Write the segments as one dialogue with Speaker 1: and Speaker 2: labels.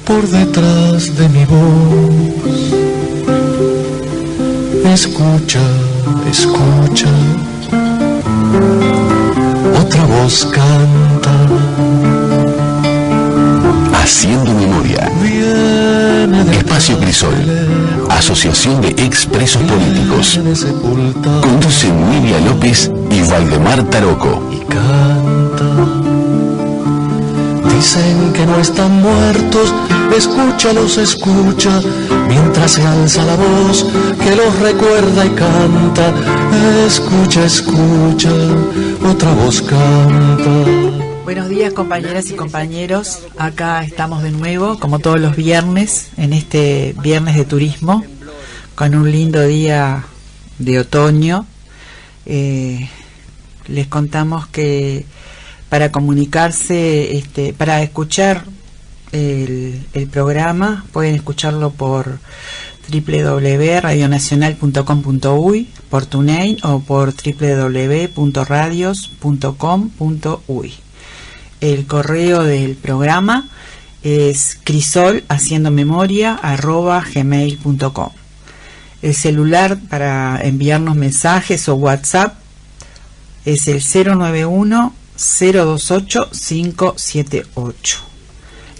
Speaker 1: por detrás de mi voz. Escucha, escucha, otra voz canta.
Speaker 2: Haciendo memoria. Espacio Crisol, Asociación de Expresos Políticos. Conducen Nidia López y Valdemar Taroco.
Speaker 1: Y canta. Dicen que no están muertos, escúchalos, escucha, mientras se alza la voz que los recuerda y canta. Escucha, escucha, otra voz canta.
Speaker 3: Buenos días, compañeras y compañeros. Acá estamos de nuevo, como todos los viernes, en este viernes de turismo, con un lindo día de otoño. Les contamos que para comunicarse, para escuchar el programa, pueden escucharlo por www.radionacional.com.uy, por TuneIn o por www.radios.com.uy. El correo del programa es crisolhaciendomemoria@gmail.com. El celular para enviarnos mensajes o WhatsApp es el 091-028-578.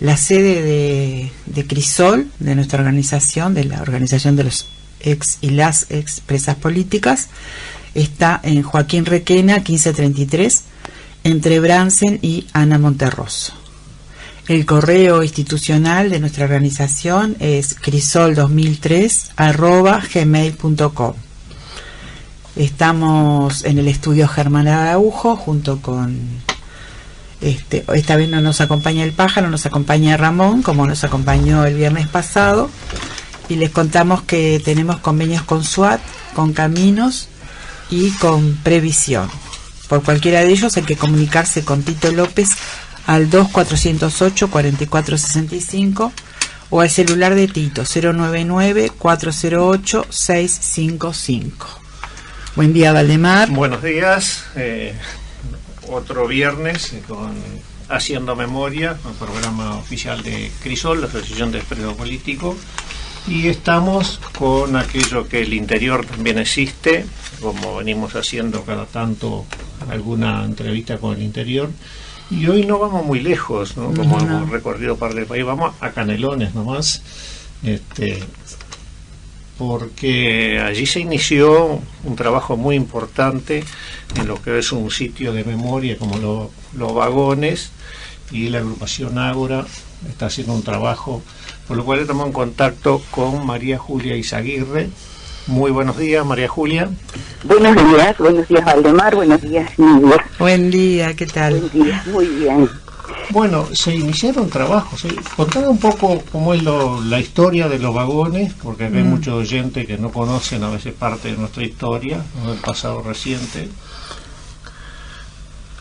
Speaker 3: La sede de Crisol, de nuestra organización, de la organización de los ex y las expresas políticas, está en Joaquín Requena 1533, entre Bransen y Ana Monterroso. El correo institucional de nuestra organización es crisol2003@gmail.com. Estamos en el estudio Germán Araujo junto con esta vez no nos acompaña el pájaro, nos acompaña Ramón, como nos acompañó el viernes pasado, y les contamos que tenemos convenios con SUAT, con Caminos y con Previsión. Por cualquiera de ellos hay que comunicarse con Tito López al 2408-4465 o al celular de Tito 099-408-655. Buen día, Valdemar.
Speaker 4: Buenos días. Otro viernes con Haciendo Memoria, el programa oficial de Crisol, la Asociación de Expresos Políticos. Y estamos con aquello que el interior también existe, como venimos haciendo cada tanto alguna entrevista con el interior. Y hoy no vamos muy lejos, ¿no? Como hemos recorrido parte del país, vamos a Canelones nomás, porque allí se inició un trabajo muy importante en lo que es un sitio de memoria como los vagones, y la agrupación Ágora está haciendo un trabajo, por lo cual estamos en contacto con María Julia Izaguirre. Muy buenos días, María Julia.
Speaker 5: Buenos días Valdemar, buenos días Nidia.
Speaker 3: Buen día, ¿qué tal?
Speaker 5: Buen día, muy bien.
Speaker 4: Bueno, se iniciaron trabajos, ¿sí? Contame un poco cómo es la historia de los vagones, porque hay muchos oyentes que no conocen a veces parte de nuestra historia, ¿no? Del pasado reciente.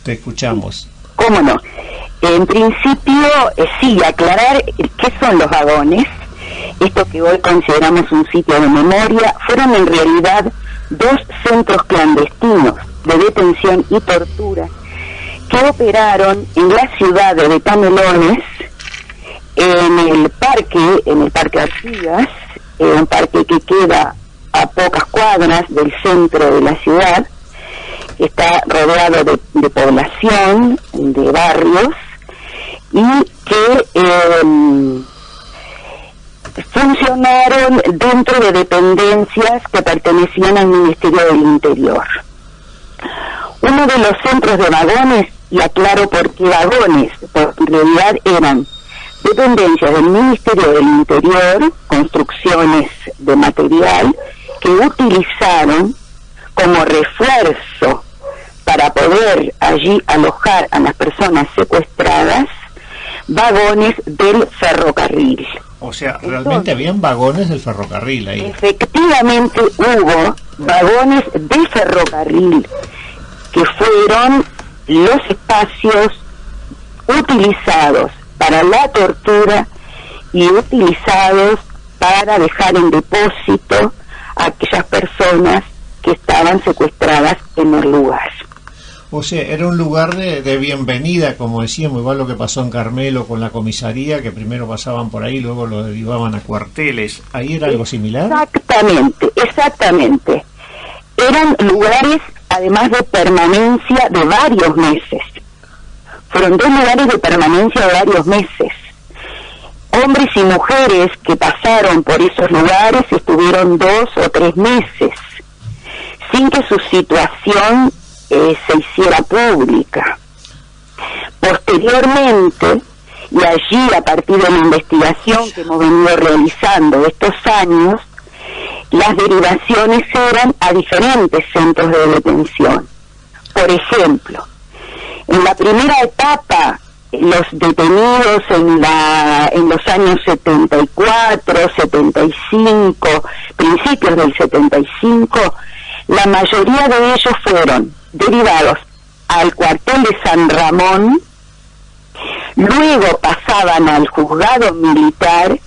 Speaker 4: Te escuchamos.
Speaker 5: ¿Cómo no? En principio, sí, aclarar qué son los vagones. Esto que hoy consideramos un sitio de memoria, fueron en realidad dos centros clandestinos de detención y tortura que operaron en la ciudad de Canelones, en el Parque Artigas, un parque que queda a pocas cuadras del centro de la ciudad, que está rodeado de población, de barrios, y que funcionaron dentro de dependencias que pertenecían al Ministerio del Interior. Uno de los centros de vagones, y aclaro por qué vagones, porque en realidad eran dependencias del Ministerio del Interior, construcciones de material, que utilizaron como refuerzo para poder allí alojar a las personas secuestradas, vagones del ferrocarril.
Speaker 4: O sea, realmente habían vagones del ferrocarril ahí.
Speaker 5: Efectivamente hubo vagones de ferrocarril que fueron los espacios utilizados para la tortura y utilizados para dejar en depósito a aquellas personas que estaban secuestradas en el lugar.
Speaker 4: O sea, era un lugar de bienvenida, como decíamos, igual lo que pasó en Carmelo con la comisaría, que primero pasaban por ahí, luego lo derivaban a cuarteles. ¿Ahí era algo similar?
Speaker 5: Exactamente. Eran lugares, además de permanencia de varios meses. Fueron 2 lugares de permanencia de varios meses. Hombres y mujeres que pasaron por esos lugares estuvieron 2 o 3 meses, sin que su situación se hiciera pública. Posteriormente, y allí a partir de la investigación que hemos venido realizando estos años, las derivaciones eran a diferentes centros de detención. Por ejemplo, en la primera etapa, los detenidos en los años 74, 75, principios del 75, la mayoría de ellos fueron derivados al cuartel de San Ramón, luego pasaban al juzgado militar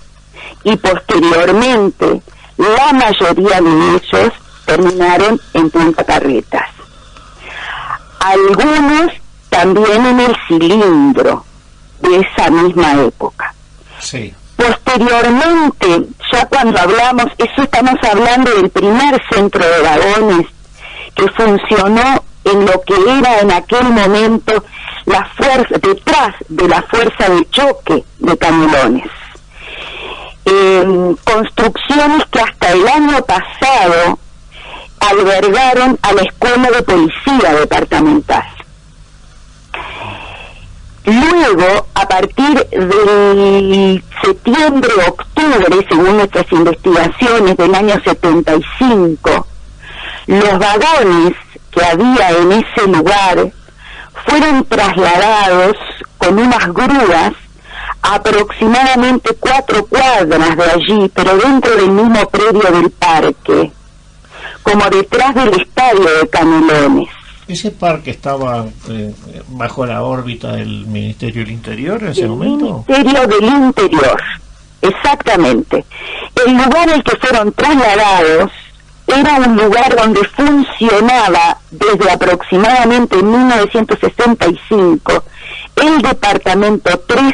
Speaker 5: y posteriormente la mayoría de ellos terminaron en Punta Carretas. Algunos también en el Cilindro de esa misma época.
Speaker 4: Sí.
Speaker 5: Posteriormente, ya cuando hablamos, eso estamos hablando del primer centro de vagones que funcionó en lo que era en aquel momento la fuerza, detrás de la fuerza de choque de Canelones. Construcciones que hasta el año pasado albergaron a la Escuela de Policía Departamental. Luego, a partir del septiembre-octubre, según nuestras investigaciones del año 75, los vagones que había en ese lugar fueron trasladados con unas grúas a aproximadamente 4 cuadras de allí, pero dentro del mismo predio del parque, como detrás del estadio de Canelones. ¿Ese
Speaker 4: parque estaba bajo la órbita del Ministerio del Interior en ese momento?
Speaker 5: Ministerio del Interior, exactamente. El lugar al que fueron trasladados era un lugar donde funcionaba desde aproximadamente 1965 el Departamento 3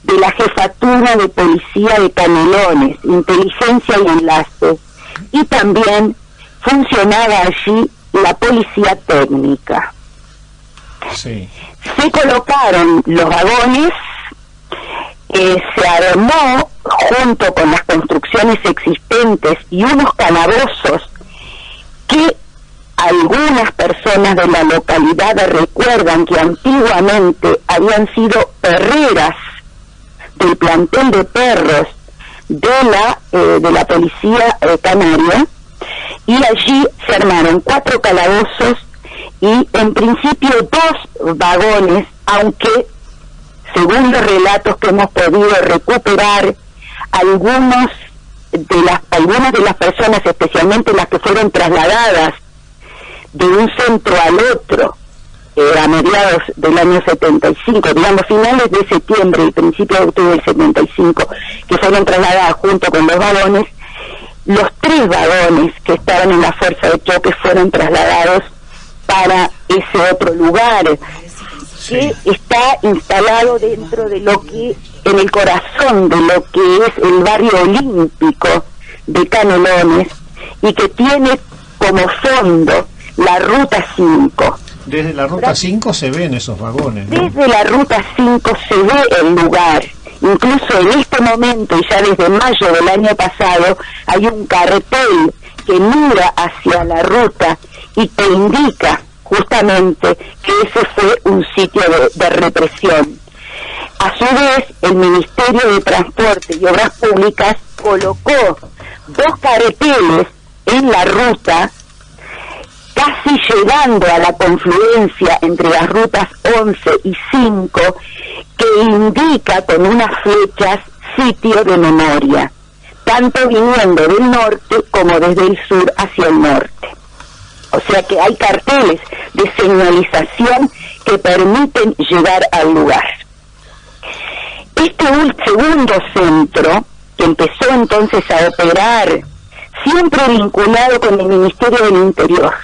Speaker 5: de la Jefatura de Policía de Canelones, Inteligencia y Enlace, y también funcionaba allí la Policía Técnica.
Speaker 4: Sí.
Speaker 5: Se colocaron los vagones, se armó junto con las construcciones existentes y unos calabozos que algunas personas de la localidad recuerdan que antiguamente habían sido perreras del plantel de perros de la policía canaria, y allí se armaron 4 calabozos y en principio 2 vagones, aunque según los relatos que hemos podido recuperar, algunas de las personas, especialmente las que fueron trasladadas de un centro al otro a mediados del año 75, digamos finales de septiembre y principios de octubre del 75, que fueron trasladadas junto con los vagones, los 3 vagones que estaban en la fuerza de choque fueron trasladados para ese otro lugar, que está instalado dentro de lo que, en el corazón de lo que es el barrio olímpico de Canelones, y que tiene como fondo la Ruta 5.
Speaker 4: Desde la Ruta 5 se ven esos vagones, ¿no?
Speaker 5: Desde la Ruta 5 se ve el lugar. Incluso en este momento, y ya desde mayo del año pasado, hay un cartel que mira hacia la ruta y que indica justamente que ese fue un sitio de represión. A su vez, el Ministerio de Transporte y Obras Públicas colocó 2 carteles en la ruta, casi llegando a la confluencia entre las rutas 11 y 5, que indica con unas flechas sitio de memoria, tanto viniendo del norte como desde el sur hacia el norte. O sea que hay carteles de señalización que permiten llegar al lugar. Este segundo centro, que empezó entonces a operar, siempre vinculado con el Ministerio del Interior,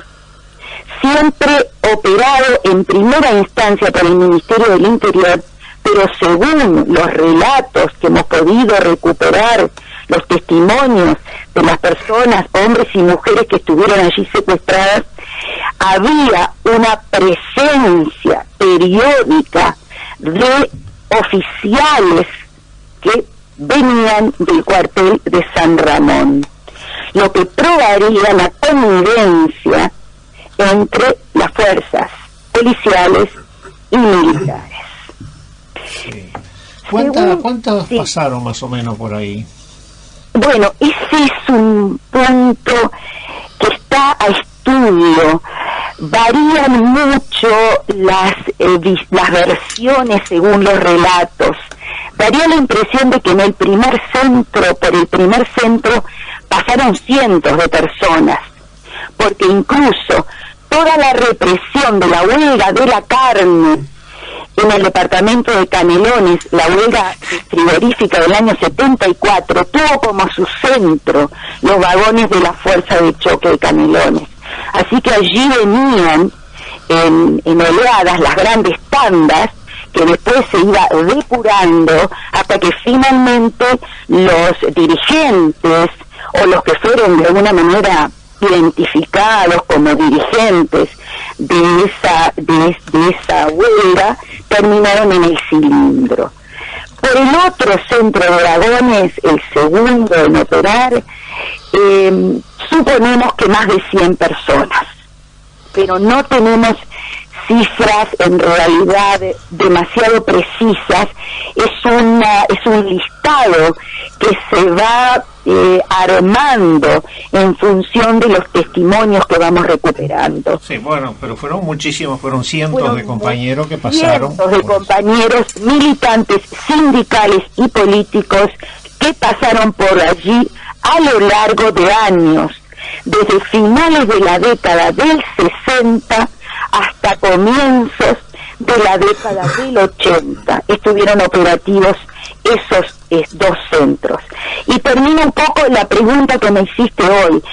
Speaker 5: siempre operado en primera instancia por el Ministerio del Interior, pero según los relatos que hemos podido recuperar, los testimonios de las personas, hombres y mujeres que estuvieron allí secuestradas, había una presencia periódica de oficiales que venían del cuartel de San Ramón, lo que probaría la connivencia entre las fuerzas policiales y militares.
Speaker 4: Sí. ¿Cuántos pasaron más o menos por ahí?
Speaker 5: Bueno, ese es un punto que está a estudio. Varían mucho las versiones según los relatos. Daría la impresión de que por el primer centro pasaron cientos de personas, porque incluso toda la represión de la huelga de la carne en el departamento de Canelones, la huelga frigorífica del año 74, tuvo como su centro los vagones de la Fuerza de Choque de Canelones. Así que allí venían en oleadas las grandes tandas, que después se iba depurando hasta que finalmente los dirigentes o los que fueron de alguna manera identificados como dirigentes de esa huelga terminaron en el cilindro. Por el otro centro de vagones, el segundo en operar, suponemos que más de 100 personas, pero no tenemos cifras en realidad demasiado precisas. Es un listado que se va armando en función de los testimonios que vamos recuperando.
Speaker 4: Sí, bueno, pero fueron muchísimos, fueron cientos de compañeros que pasaron.
Speaker 5: Cientos de compañeros, militantes, sindicales y políticos que pasaron por allí a lo largo de años, desde finales de la década del 60 hasta comienzos de la década del 80. Estuvieron operativos esos dos centros. Y termino un poco la pregunta que me hiciste hoy.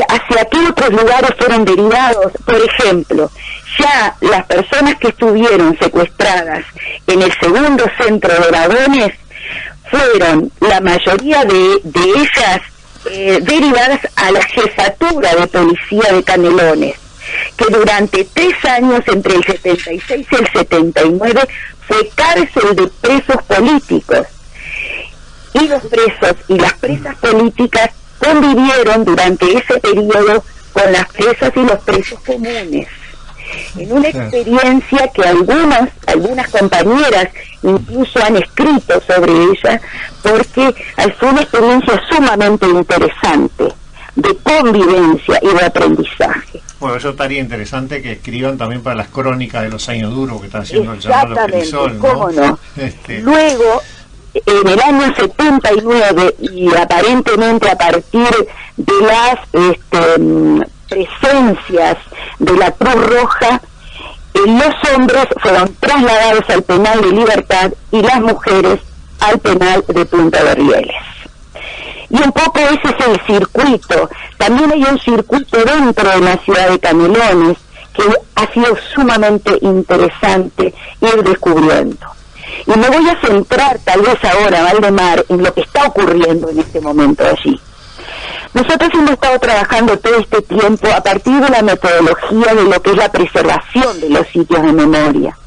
Speaker 5: ¿Hacia qué otros lugares fueron derivados? Por ejemplo, ya las personas que estuvieron secuestradas en el segundo centro de vagones fueron, la mayoría de ellas, derivadas a la jefatura de policía de Canelones, que durante 3 años, entre el 76 y el 79, fue cárcel de presos políticos. Y los presos y las presas políticas convivieron durante ese periodo con las presas y los presos comunes, en una experiencia que algunas compañeras incluso han escrito sobre ella, porque fue una experiencia sumamente interesante de convivencia y de aprendizaje.
Speaker 4: Bueno, eso estaría interesante que escriban también para las crónicas de los años duros que está haciendo el llamado Crisol, ¿no?
Speaker 5: ¿Cómo no? Luego, en el año 79, y aparentemente a partir de las presencias de la Cruz Roja, los hombres fueron trasladados al penal de Libertad y las mujeres al penal de Punta de Rieles. Y un poco ese es el circuito. También hay un circuito dentro de la ciudad de Canelones que ha sido sumamente interesante ir descubriendo. Y me voy a centrar tal vez ahora, Valdemar, en lo que está ocurriendo en este momento allí. Nosotros hemos estado trabajando todo este tiempo a partir de la metodología de lo que es la preservación de los sitios de memoria.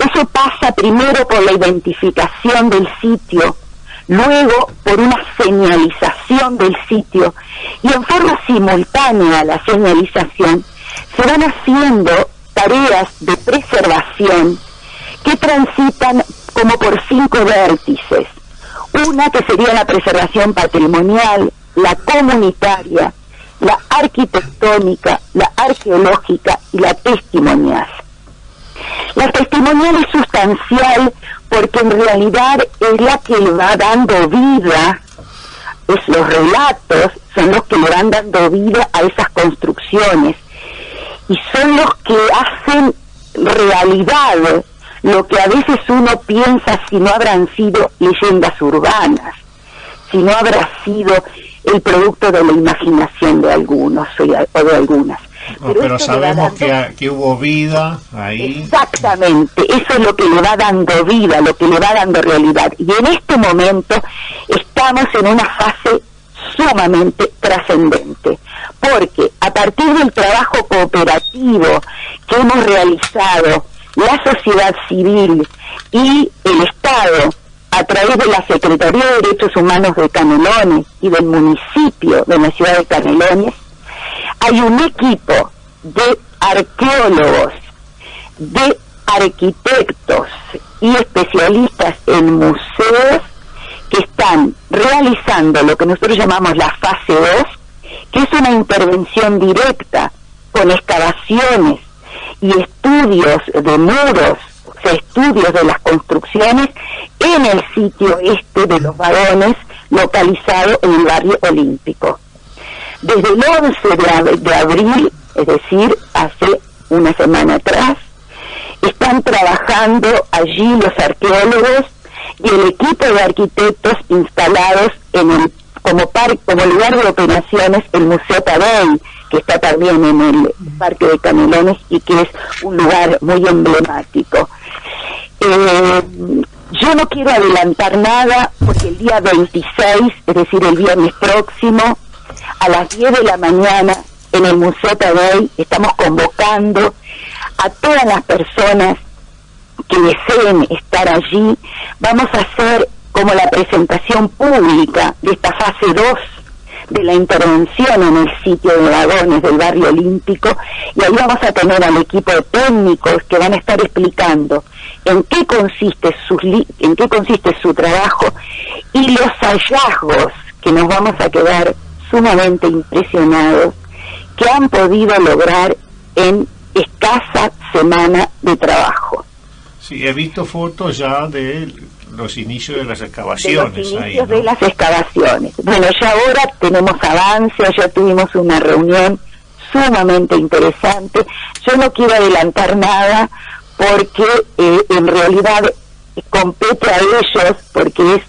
Speaker 5: Eso pasa primero por la identificación del sitio, luego por una señalización del sitio, y en forma simultánea a la señalización se van haciendo tareas de preservación que transitan como por 5 vértices. Una que sería la preservación patrimonial, la comunitaria, la arquitectónica, la arqueológica y la testimonial. La testimonial es sustancial porque en realidad es la que le va dando vida, los relatos son los que le van dando vida a esas construcciones y son los que hacen realidad lo que a veces uno piensa si no habrán sido leyendas urbanas, si no habrá sido el producto de la imaginación de algunos o de algunas.
Speaker 4: Pero sabemos que hubo vida ahí.
Speaker 5: Exactamente, eso es lo que le va dando vida, lo que le va dando realidad. Y en este momento estamos en una fase sumamente trascendente, porque a partir del trabajo cooperativo que hemos realizado la sociedad civil y el Estado a través de la Secretaría de Derechos Humanos de Canelones y del municipio de la ciudad de Canelones, hay un equipo de arqueólogos, de arquitectos y especialistas en museos que están realizando lo que nosotros llamamos la fase 2, que es una intervención directa con excavaciones y estudios de muros, o sea, estudios de las construcciones en el sitio este de los vagones, localizado en el barrio Olímpico. Desde el 11 de abril, es decir, hace una semana atrás, están trabajando allí los arqueólogos y el equipo de arquitectos instalados en el, como lugar de operaciones, el Museo Tadei, que está también en el Parque de Canelones y que es un lugar muy emblemático. Yo no quiero adelantar nada porque el día 26, es decir, el viernes próximo, a las 10 de la mañana, en el Museo Tadei, estamos convocando a todas las personas que deseen estar allí. Vamos a hacer como la presentación pública de esta fase 2 de la intervención en el sitio de vagones del barrio Olímpico, y ahí vamos a tener al equipo de técnicos que van a estar explicando en qué consiste su trabajo y los hallazgos que nos vamos a quedar sumamente impresionados que han podido lograr en escasa semana de trabajo.
Speaker 4: Sí, he visto fotos ya de los inicios de las excavaciones.
Speaker 5: De los inicios
Speaker 4: ahí, ¿no?
Speaker 5: de las excavaciones. Bueno, ya ahora tenemos avances, ya tuvimos una reunión sumamente interesante. Yo no quiero adelantar nada porque en realidad compete a ellos, porque es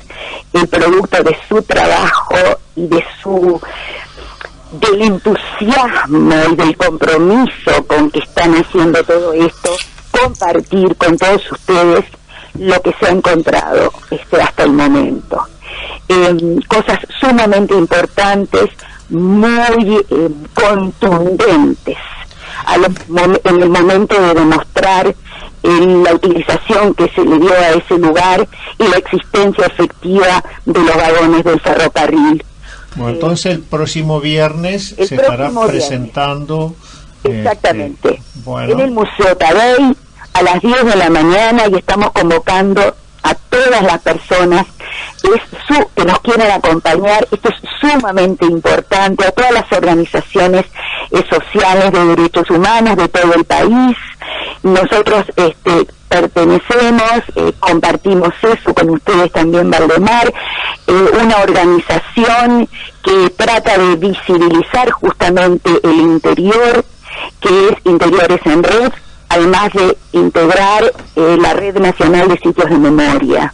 Speaker 5: el producto de su trabajo y del entusiasmo y del compromiso con que están haciendo todo esto, compartir con todos ustedes lo que se ha encontrado hasta el momento. Cosas sumamente importantes, muy contundentes en el momento de demostrar la utilización que se le dio a ese lugar y la existencia efectiva de los vagones del ferrocarril.
Speaker 4: Bueno, entonces el próximo viernes se estará presentando.
Speaker 5: Exactamente.
Speaker 4: Bueno.
Speaker 5: En el Museo Tadei a las 10 de la mañana, y estamos convocando a todas las personas que nos quieren acompañar. Esto es sumamente importante, a todas las organizaciones sociales de derechos humanos de todo el país. Nosotros pertenecemos, compartimos eso con ustedes también, Valdemar, una organización que trata de visibilizar justamente el interior, que es Interiores en Red, además de integrar la Red Nacional de Sitios de Memoria.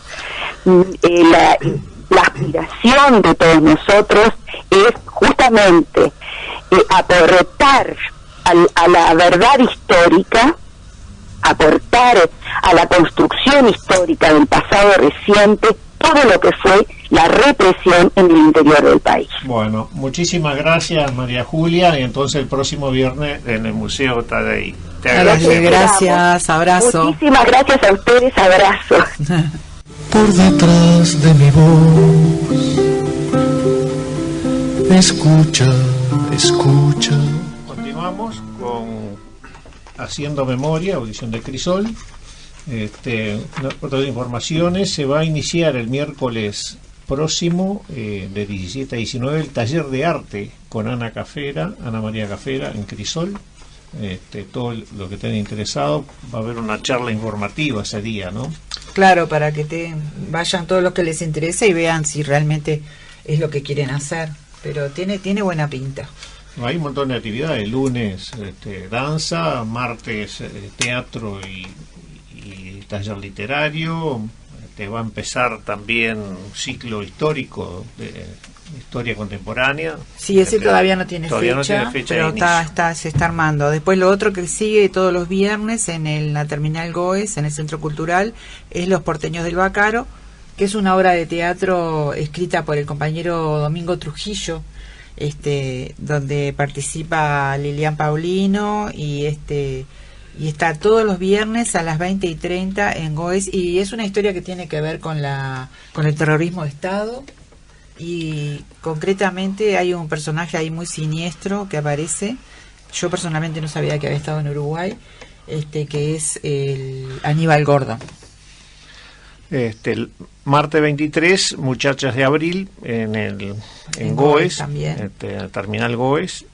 Speaker 5: La aspiración de todos nosotros es justamente aportar a la verdad histórica, aportar a la construcción histórica del pasado reciente todo lo que fue la represión en el interior del país.
Speaker 4: Bueno, muchísimas gracias, María Julia, y entonces el próximo viernes en el Museo Tadei. Te agradezco.
Speaker 3: Gracias, abrazo.
Speaker 5: Muchísimas gracias a ustedes, abrazo.
Speaker 1: Por detrás de mi voz, escucha, escucha.
Speaker 4: Continuamos con Haciendo Memoria, audición de Crisol. Otras informaciones: se va a iniciar el miércoles próximo de 17 a 19 el taller de arte con Ana María Cafera en Crisol. Todo lo que estén interesado, va a haber una charla informativa ese día, ¿no?
Speaker 3: Claro, para que vayan todos los que les interese y vean si realmente es lo que quieren hacer, pero tiene buena pinta.
Speaker 4: Hay un montón de actividades: lunes danza, martes teatro y taller literario, va a empezar también un ciclo histórico de historia contemporánea.
Speaker 3: Sí, ese todavía no tiene
Speaker 4: todavía
Speaker 3: fecha,
Speaker 4: no tiene fecha,
Speaker 3: pero se está armando. Después lo otro que sigue todos los viernes en la Terminal Goes, en el Centro Cultural, es Los Porteños del Bacaro, que es una obra de teatro escrita por el compañero Domingo Trujillo, donde participa Lilian Paulino y está todos los viernes a las 20:30 en Goes, y es una historia que tiene que ver con el terrorismo de Estado, y concretamente hay un personaje ahí muy siniestro que aparece. Yo personalmente no sabía que había estado en Uruguay, que es el Aníbal Gordon.
Speaker 4: El martes 23, Muchachas de Abril, en Goes,
Speaker 3: también.
Speaker 4: Terminal Goes,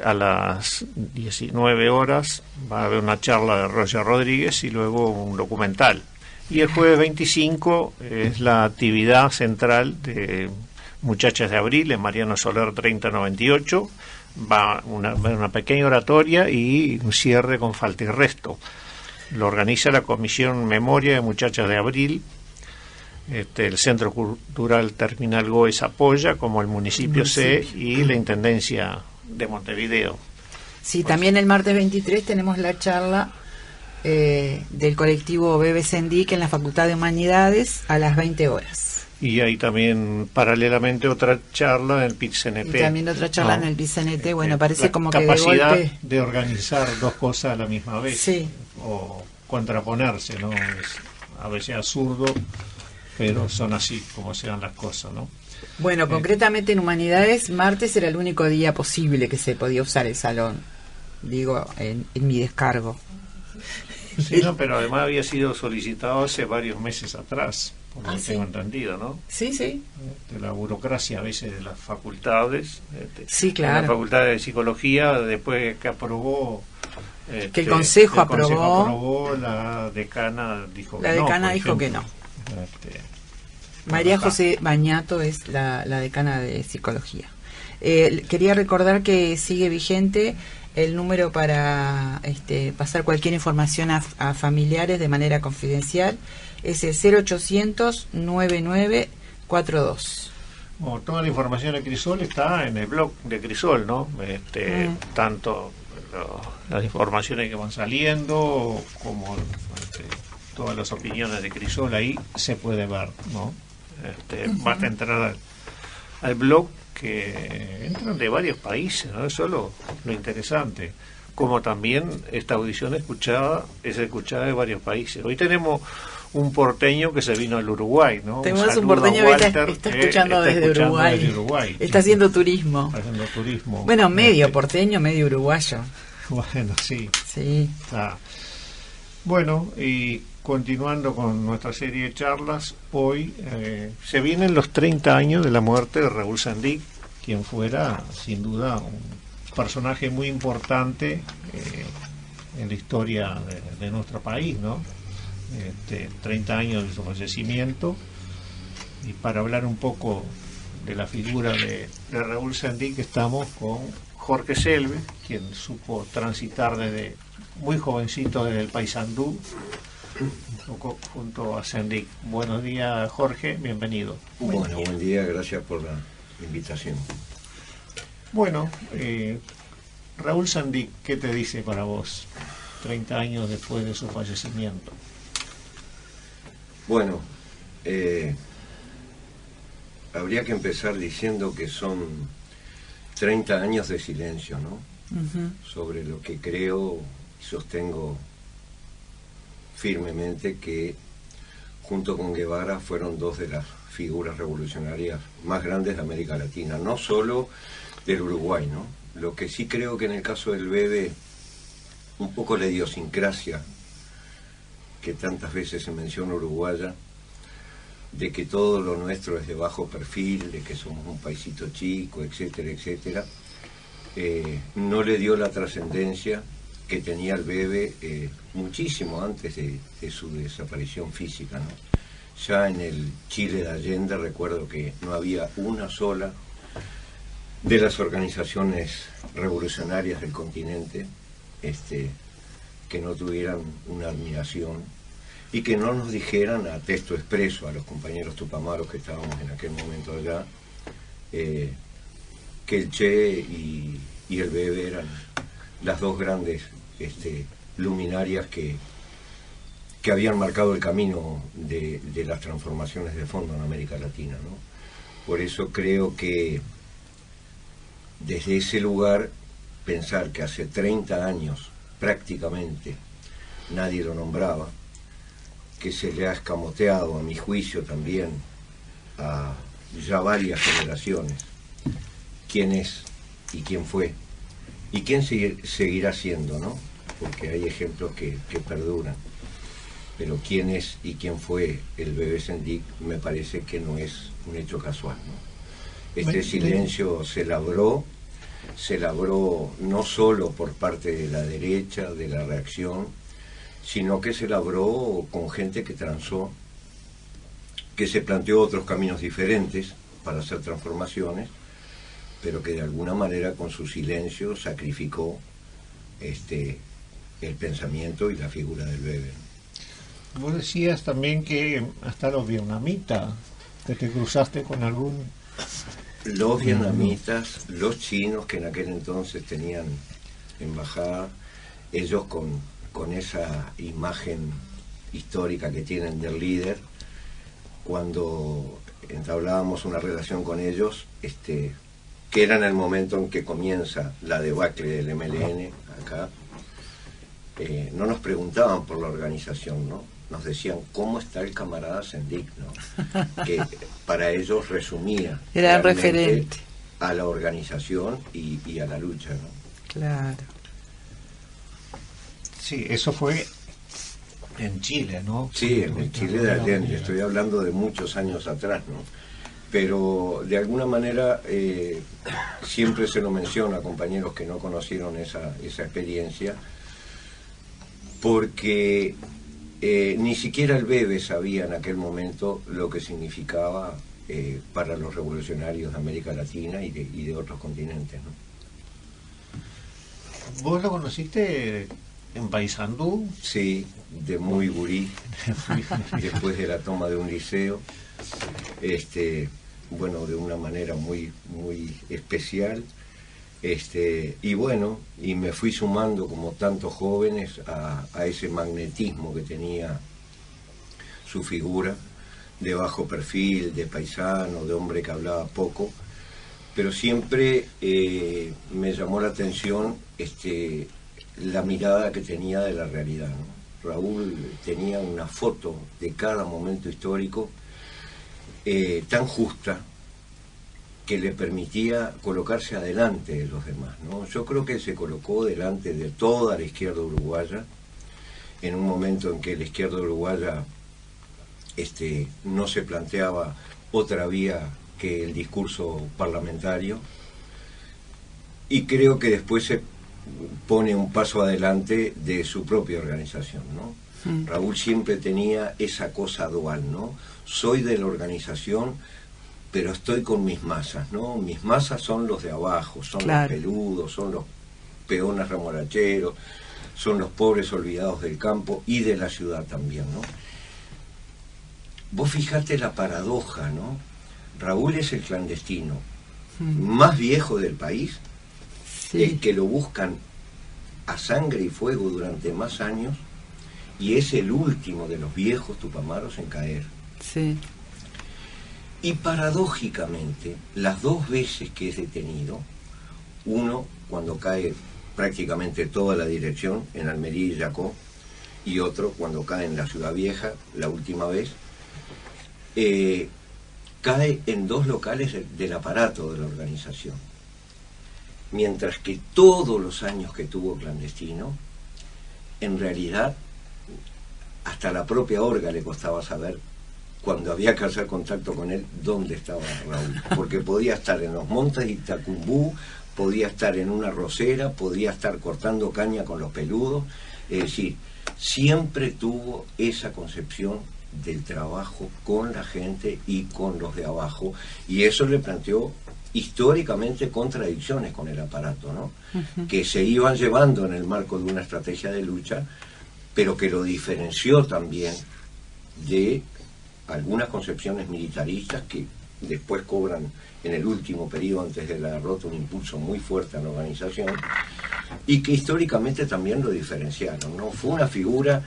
Speaker 4: a las 19 horas va a haber una charla de Roger Rodríguez y luego un documental. Y el jueves 25 es la actividad central de Muchachas de Abril en Mariano Soler 3098. Va una pequeña oratoria y un cierre con falta y resto. Lo organiza la Comisión Memoria de Muchachas de Abril. El Centro Cultural Terminal Goes apoya, como el municipio C y la Intendencia de Montevideo.
Speaker 3: Sí, también el martes 23 tenemos la charla del colectivo Bebe Sendic en la Facultad de Humanidades a las 20 horas.
Speaker 4: Y hay también paralelamente otra charla en el PIT-CNT.
Speaker 3: Y también otra charla en el PIT-CNT. Bueno, parece como que de
Speaker 4: capacidad
Speaker 3: golpe
Speaker 4: de organizar dos cosas a la misma vez.
Speaker 3: Sí.
Speaker 4: O contraponerse, ¿no? Es a veces absurdo, pero son así como se dan las cosas, ¿no?
Speaker 3: Bueno, concretamente en Humanidades, martes era el único día posible que se podía usar el salón. Digo, en mi descargo.
Speaker 4: Sí, no, pero además había sido solicitado hace varios meses atrás, por lo que tengo entendido, ¿no?
Speaker 3: Sí, sí.
Speaker 4: La burocracia a veces de las facultades.
Speaker 3: Sí, claro.
Speaker 4: La Facultad de Psicología, después que aprobó...
Speaker 3: que el Consejo aprobó,
Speaker 4: la decana dijo que no.
Speaker 3: La decana dijo que no. María José Bañato es la decana de Psicología. Quería recordar que sigue vigente el número para pasar cualquier información a familiares de manera confidencial. Es el 0800-9942.
Speaker 4: Bueno, toda la información de Crisol está en el blog de Crisol, ¿no? Tanto las informaciones que van saliendo como todas las opiniones de Crisol ahí se puede ver, ¿no? Basta entrar al blog, que entran de varios países, ¿no? Eso es lo interesante, como también esta audición es escuchada de varios países. Hoy tenemos un porteño que se vino al Uruguay, ¿no?
Speaker 3: Tenemos un porteño que está escuchando desde Uruguay. Está haciendo turismo. Bueno, medio porteño, medio uruguayo.
Speaker 4: Bueno, sí.
Speaker 3: Sí.
Speaker 4: Bueno, y continuando con nuestra serie de charlas, hoy se vienen los 30 años de la muerte de Raúl Sendic, quien fuera, sin duda, un personaje muy importante en la historia de nuestro país, ¿no? 30 años de su fallecimiento, y para hablar un poco de la figura de Raúl Sendic estamos con Jorge Selve, quien supo transitar desde muy jovencito desde el Paysandú, un poco junto a Sendic. Buenos días, Jorge, bienvenido.
Speaker 6: Bueno, buen día, gracias por la invitación.
Speaker 4: Bueno, Raúl Sendic, ¿qué te dice para vos 30 años después de su fallecimiento?
Speaker 6: Bueno, habría que empezar diciendo que son 30 años de silencio, ¿no? Sobre lo que creo y sostengo firmemente, que junto con Guevara fueron dos de las figuras revolucionarias más grandes de América Latina, no solo del Uruguay, ¿no? Lo que sí creo que en el caso del Bebe, un poco la idiosincrasia que tantas veces se menciona uruguaya, de que todo lo nuestro es de bajo perfil, de que somos un paisito chico, etcétera, etcétera, no le dio la trascendencia que tenía el Bebe muchísimo antes de su desaparición física, ¿no? Ya en el Chile de Allende recuerdo que no había una sola de las organizaciones revolucionarias del continente que no tuvieran una admiración y que no nos dijeran a texto expreso a los compañeros tupamaros que estábamos en aquel momento allá, que el Che y el Bebe eran las dos grandes luminarias que habían marcado el camino de las transformaciones de fondo en América Latina, ¿no? Por eso creo que desde ese lugar pensar que hace 30 años prácticamente nadie lo nombraba, que se le ha escamoteado, a mi juicio también, a ya varias generaciones, quién es y quién fue, y quién seguirá siendo, ¿no? Porque hay ejemplos que perduran. Pero quién es y quién fue el Bebe Sendik me parece que no es un hecho casual, ¿no? Este silencio se labró no solo por parte de la derecha, de la reacción, sino que se labró con gente que transó, que se planteó otros caminos diferentes para hacer transformaciones, pero que de alguna manera con su silencio sacrificó el pensamiento y la figura del Bebe, ¿no?
Speaker 4: Vos decías también que hasta los vietnamitas, que te cruzaste con algún...
Speaker 6: Los vietnamitas, los chinos que en aquel entonces tenían embajada, ellos con esa imagen histórica que tienen del líder, cuando entablábamos una relación con ellos, que era en el momento en que comienza la debacle del MLN acá, no nos preguntaban por la organización, ¿no? Nos decían cómo está el camarada Sendik, ¿no? Que para ellos resumía
Speaker 3: era referente
Speaker 6: a la organización y a la lucha, ¿no?
Speaker 3: Claro.
Speaker 4: Sí, eso fue en Chile, ¿no?
Speaker 6: Sí, en el Chile de Allende, estoy hablando de muchos años atrás, ¿no? Pero de alguna manera siempre se lo menciona a compañeros que no conocieron esa experiencia, porque ni siquiera el Bebe sabía en aquel momento lo que significaba para los revolucionarios de América Latina y de otros continentes, ¿no?
Speaker 4: ¿Vos lo conociste en Paysandú?
Speaker 6: Sí, de muy gurí, después de la toma de un liceo, bueno, de una manera muy especial, y bueno, y me fui sumando como tantos jóvenes a ese magnetismo que tenía su figura, de bajo perfil, de paisano, de hombre que hablaba poco, pero siempre me llamó la atención la mirada que tenía de la realidad, ¿no? Raúl tenía una foto de cada momento histórico tan justa, que le permitía colocarse adelante de los demás, ¿no? Yo creo que se colocó delante de toda la izquierda uruguaya, en un momento en que la izquierda uruguaya no se planteaba otra vía que el discurso parlamentario, y creo que después se pone un paso adelante de su propia organización, ¿no? Raúl siempre tenía esa cosa dual, ¿no? Soy de la organización, pero estoy con mis masas, ¿no? Mis masas son los de abajo, son los peludos, son los peones remolacheros, son los pobres olvidados del campo y de la ciudad también, ¿no? Vos fijate la paradoja, ¿no? Raúl es el clandestino más viejo del país, el que lo buscan a sangre y fuego durante más años, y es el último de los viejos tupamaros en caer.
Speaker 3: Sí.
Speaker 6: Y paradójicamente, las dos veces que es detenido, uno cuando cae prácticamente toda la dirección en Almería y Yacó, y otro cuando cae en la Ciudad Vieja, la última vez, cae en dos locales del aparato de la organización. Mientras que todos los años que tuvo clandestino, en realidad, hasta la propia Orga le costaba saber, cuando había que hacer contacto con él, dónde estaba Raúl, porque podía estar en los montes de Itacumbú, podía estar en una rosera, podía estar cortando caña con los peludos, es decir, siempre tuvo esa concepción del trabajo con la gente y con los de abajo, y eso le planteó históricamente contradicciones con el aparato, ¿no? Que se iban llevando en el marco de una estrategia de lucha, pero que lo diferenció también de algunas concepciones militaristas que después cobran en el último periodo antes de la derrota un impulso muy fuerte a la organización, y que históricamente también lo diferenciaron, ¿no? Fue una figura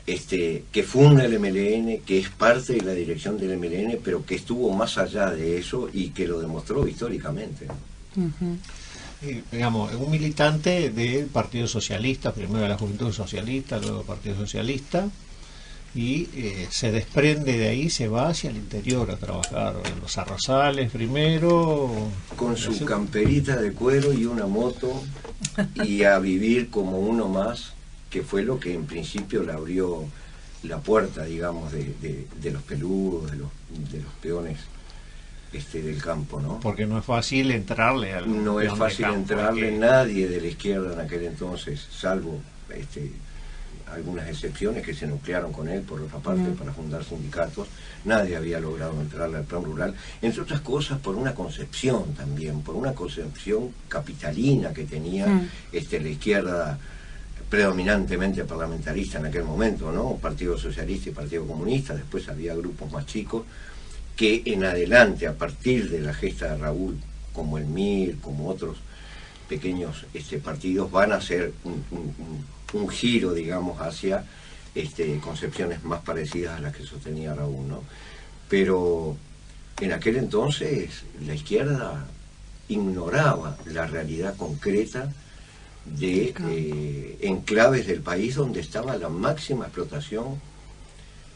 Speaker 6: que funda el MLN, que es parte de la dirección del MLN, pero que estuvo más allá de eso y que lo demostró históricamente, ¿no?
Speaker 4: Digamos, un militante del Partido Socialista, primero de la Juventud Socialista, luego del Partido Socialista, y se desprende de ahí, se va hacia el interior a trabajar en los arrozales primero,
Speaker 6: con su camperita de cuero y una moto, y a vivir como uno más, que fue lo que en principio le abrió la puerta, digamos, de los peludos, de los peones del campo, ¿no?
Speaker 4: Porque no es fácil entrarle al
Speaker 6: no es fácil
Speaker 4: campo,
Speaker 6: entrarle, nadie de la izquierda en aquel entonces, salvo algunas excepciones que se nuclearon con él por otra parte para fundar sindicatos, nadie había logrado entrarle al plan rural, entre otras cosas por una concepción también, por una concepción capitalina que tenía la izquierda predominantemente parlamentarista en aquel momento, ¿no? Partido Socialista y Partido Comunista. Después había grupos más chicos que en adelante, a partir de la gesta de Raúl, como el MIR, como otros pequeños partidos, van a hacer un giro, digamos, hacia concepciones más parecidas a las que sostenía Raúl, ¿no? Pero en aquel entonces la izquierda ignoraba la realidad concreta de enclaves del país donde estaba la máxima explotación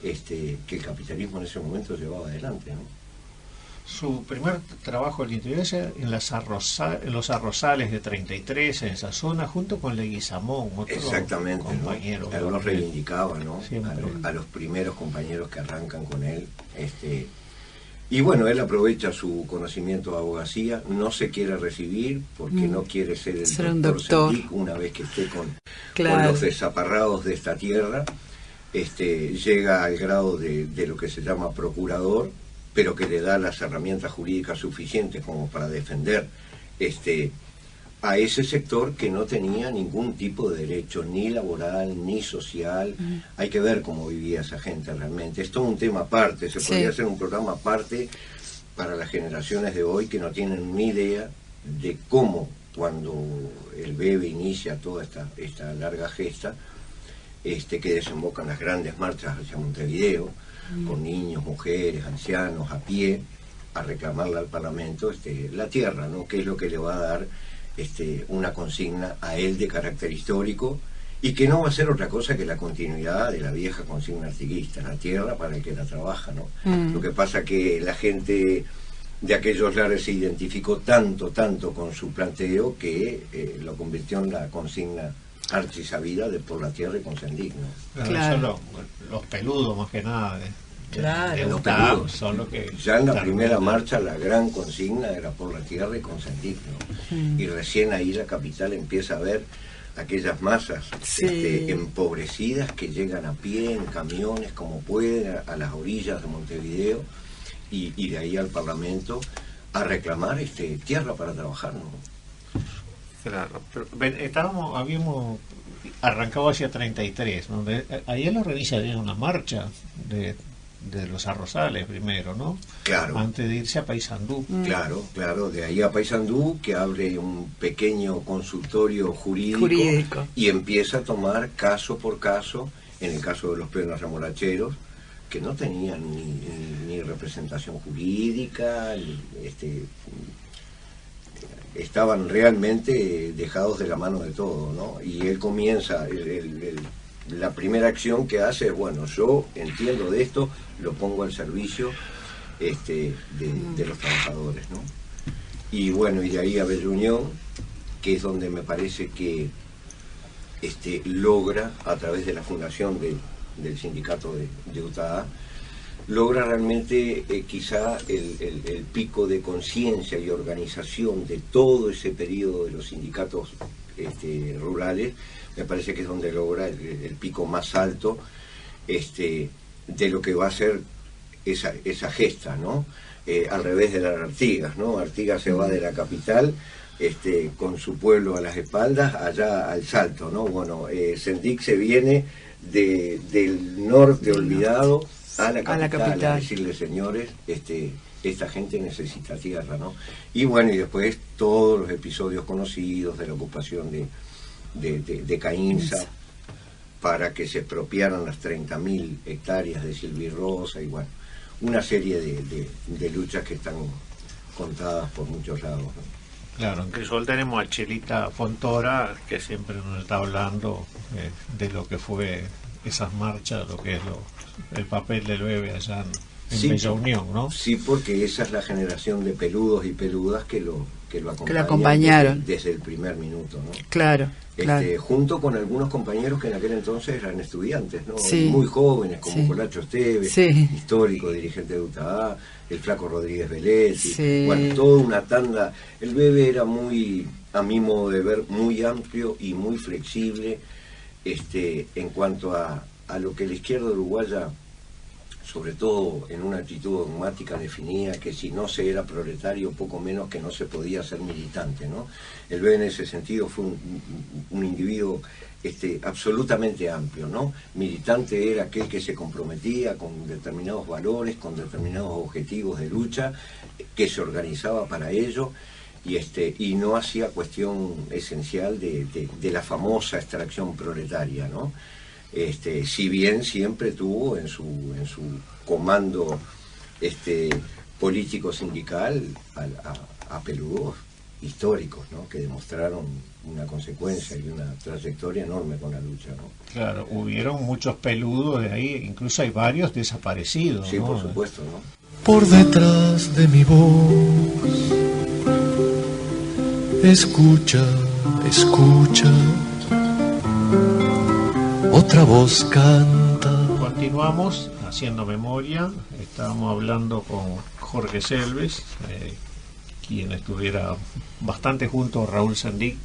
Speaker 6: que el capitalismo en ese momento llevaba adelante, ¿no?
Speaker 4: Su primer trabajo al interior es en los arrozales de 33, en esa zona, junto con Leguizamón, otro compañero.
Speaker 6: ¿no? Él lo reivindicaba, ¿no? A los primeros compañeros que arrancan con él. Y bueno, él aprovecha su conocimiento de abogacía, no se quiere recibir porque no quiere ser el doctor Sendik una vez que esté con los desaparrados de esta tierra. Llega al grado de lo que se llama procurador, pero que le da las herramientas jurídicas suficientes como para defender a ese sector que no tenía ningún tipo de derecho, ni laboral, ni social. Hay que ver cómo vivía esa gente realmente. Es todo un tema aparte, se podría hacer un programa aparte para las generaciones de hoy que no tienen ni idea de cómo, cuando el BEBE inicia toda esta larga gesta, que desembocan las grandes marchas hacia Montevideo, con niños, mujeres, ancianos, a pie, a reclamarle al Parlamento la tierra, ¿no? Que es lo que le va a dar una consigna a él de carácter histórico, y que no va a ser otra cosa que la continuidad de la vieja consigna artiguista, la tierra para el que la trabaja, ¿no? Lo que pasa que la gente de aquellos lares se identificó tanto con su planteo que lo convirtió en la consigna archisabida de por la tierra y con Sendik, ¿no?
Speaker 4: Claro. Los peludos más que nada
Speaker 6: los peludos
Speaker 4: son lo que
Speaker 6: ya en la primera marcha la gran consigna era por la tierra y con Sendik, ¿no? Y recién ahí la capital empieza a ver aquellas masas empobrecidas que llegan a pie en camiones como pueden a las orillas de Montevideo y de ahí al Parlamento a reclamar tierra para trabajar, ¿no?
Speaker 4: Claro, pero habíamos arrancado hacia 33, ¿no? Ahí en la revista había una marcha de los arrozales primero, ¿no?
Speaker 6: Claro.
Speaker 4: Antes de irse a Paysandú.
Speaker 6: Claro, de ahí a Paysandú, que abre un pequeño consultorio jurídico y empieza a tomar caso por caso, en el caso de los peones remolacheros, que no tenían ni representación jurídica, estaban realmente dejados de la mano de todo, ¿no? Y él comienza, la primera acción que hace es, bueno, yo entiendo de esto, lo pongo al servicio de los trabajadores, ¿no? Y bueno, y de ahí a Bella Unión, que es donde me parece que logra, a través de la fundación del sindicato de UTA, logra realmente quizá el pico de conciencia y organización de todo ese periodo de los sindicatos rurales. Me parece que es donde logra el pico más alto de lo que va a ser esa gesta, ¿no? Al revés de las Artigas, ¿no? Artigas se va de la capital con su pueblo a las espaldas allá al Salto, ¿no? Bueno, Sendik se viene del norte olvidado a la capital a decirle, señores, esta gente necesita tierra, ¿no? Y bueno, y después todos los episodios conocidos de la ocupación de Caínza para que se expropiaran las 30.000 hectáreas de Silvirrosa, y bueno, una serie de luchas que están contadas por muchos lados, ¿no?
Speaker 4: Claro, en Crisol tenemos a Chelita Fontora, que siempre nos está hablando de lo que fue esas marchas, lo que es el papel del bebé allá en Bella Unión, ¿no?
Speaker 6: Sí, porque esa es la generación de peludos y peludas que lo
Speaker 3: acompañaron
Speaker 6: desde el primer minuto, ¿no?
Speaker 3: Claro, claro.
Speaker 6: Junto con algunos compañeros que en aquel entonces eran estudiantes, ¿no?
Speaker 3: Sí.
Speaker 6: Muy jóvenes, como Colacho Esteves,
Speaker 3: sí,
Speaker 6: histórico dirigente de UTA, el Flaco Rodríguez Vélez,
Speaker 3: sí.
Speaker 6: Bueno, toda una tanda. El bebé era muy, a mi modo de ver, muy amplio y muy flexible en cuanto a lo que la izquierda uruguaya, sobre todo en una actitud dogmática, definía que si no se era proletario, poco menos que no se podía ser militante, ¿no? El bebé en ese sentido fue un individuo absolutamente amplio, ¿no? Militante era aquel que se comprometía con determinados valores, con determinados objetivos de lucha, que se organizaba para ello, y no hacía cuestión esencial de la famosa extracción proletaria, ¿no? Si bien siempre tuvo en su comando político sindical a peludos históricos, ¿no? Que demostraron una consecuencia y una trayectoria enorme con la lucha, ¿no?
Speaker 4: Claro, hubieron muchos peludos de ahí, incluso hay varios desaparecidos,
Speaker 6: sí,
Speaker 4: ¿no?
Speaker 6: Por supuesto, ¿no?
Speaker 1: Por detrás de mi voz, escucha, escucha, otra voz canta.
Speaker 4: Continuamos haciendo memoria. Estábamos hablando con Jorge Selves, quien estuviera bastante junto a Raúl Sendic,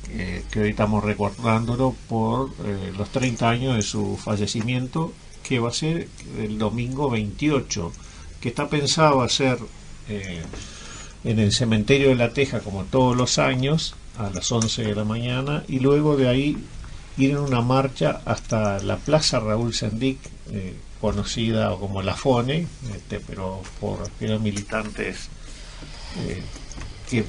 Speaker 4: que hoy estamos recordándolo por los 30 años de su fallecimiento, que va a ser el domingo 28, que está pensado hacer en el cementerio de La Teja, como todos los años, a las 11 de la mañana, y luego de ahí ir en una marcha hasta la Plaza Raúl Sendic, conocida como La Fone, pero eran militantes que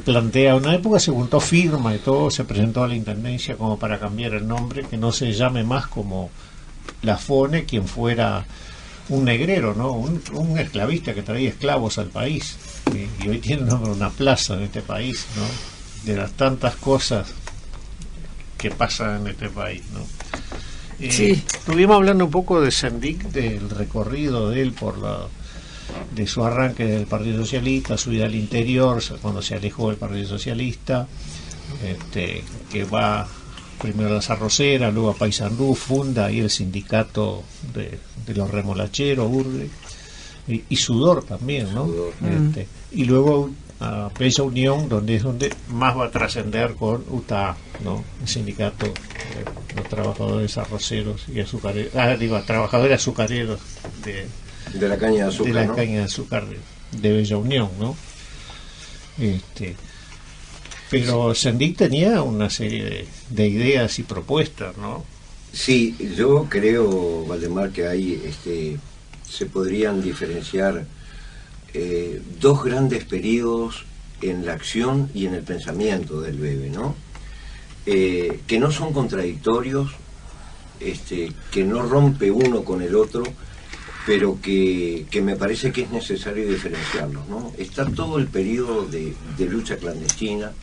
Speaker 4: plantea una época, se juntó firma y todo, se presentó a la Intendencia como para cambiar el nombre, que no se llame más como La Fone, quien fuera un negrero, ¿no? Un esclavista que traía esclavos al país, y hoy tiene una plaza en este país, ¿no? De las tantas cosas que pasan en este país, ¿no? Sí. Estuvimos hablando un poco de Sendic, del recorrido de él de su arranque del Partido Socialista, su vida al interior, cuando se alejó del Partido Socialista, que va primero a las Arroceras, luego a Paysandú, funda ahí el sindicato de los remolacheros, Urbe, y Sudor también, ¿no?
Speaker 6: Sudor.
Speaker 4: Y luego a Bella Unión, donde más va a trascender con UTA, ¿no? El sindicato de los trabajadores arroceros y azucareros, trabajadores azucareros
Speaker 6: de la caña de azúcar,
Speaker 4: de la
Speaker 6: ¿no?
Speaker 4: caña de azúcar de Bella Unión, ¿no? Pero Sendic tenía una serie de ideas y propuestas, ¿no?
Speaker 6: Sí, yo creo, Valdemar, que ahí se podrían diferenciar dos grandes periodos en la acción y en el pensamiento del bebé, ¿no? Que no son contradictorios, que no rompe uno con el otro, pero que me parece que es necesario diferenciarlos, ¿no? Está todo el periodo de lucha clandestina,